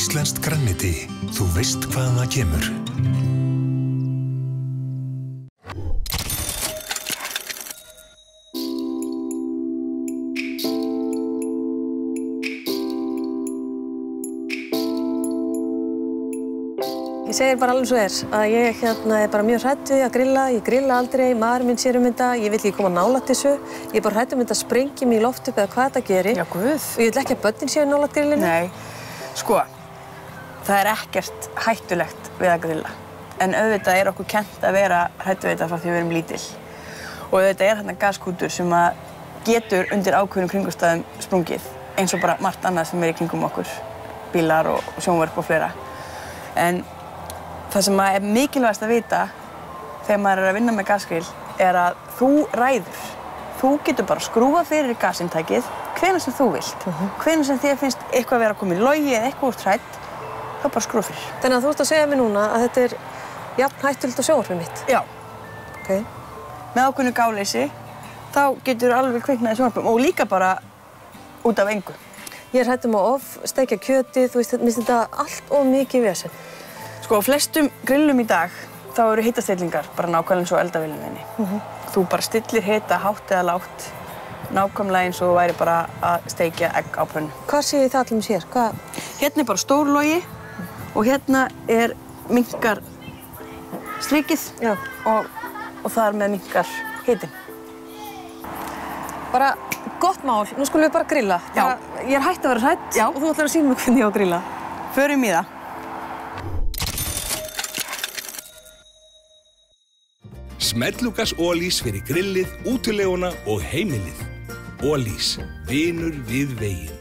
Íslenskt grænmeti. Þú veist hvaðan það kemur. Ég segir bara alveg svo að ég er bara mjög hrædd við að grilla, ég grilla aldrei, maðurinn minn sér þetta, ég vill ekki koma nálægt þessu, ég er bara hrædd þetta sprengi mig í loft upp eða hvað þetta gerir. Já, guð. Og ég vil ekki að börnin séu nálægt grillinu. Nei, sko, það ekkert hættulegt við að grilla. En auðvitað okkur kennt að vera hrædd við þetta frá því við erum lítil. Og auðvitað þarna gaskútur sem að getur undir ákveðnum kringumstæðum sprungið, eins og bara margt annað sem í kringum okkur, bílar og sjónvörp og fleira. En það sem er mikilvægast að vita þegar maður að vinna með gasgrill að þú ræður. Þú getur bara skrúfað fyrir gasintækið hvenær sem þú vilt. Hvenær sem þér finnst eitthvað vera komið í logi eða eitthvað úr hrædd, þá bara skrúf fyrir. Þannig að þú ert að segja mér núna að þetta er jafn hættulegt á sjónvarpið mitt? Já. Ok. Með ákveðnu gáleysi, þá getur alveg kviknað í sjónvarpum og líka bara út af engu. Ég er hrædd að steikja kjötið, þú veist, mér finnst þetta allt of mikið vesen. Sko, á flestum grillum í dag, þá eru hitastillingar bara nákvæmlega eins og eldavélinni. Þú bara stillir hita hátt eða lágt, nákvæmlega eins og væri bara að steikja egg á pönnu. Hvað séu það allir hér? Hérna er bara stór logi og hérna er minnkar strikið og það er með minnkar hitin. Bara gott mál, nú skulum við bara grilla. Já. Ég er hætt að vera hrædd og þú ætlar að sýna mig hvernig ég á að grilla. Förum í það. Smellugas Ólís fyrir grillið, útileguna og heimilið. Ólís, vinur við veginn.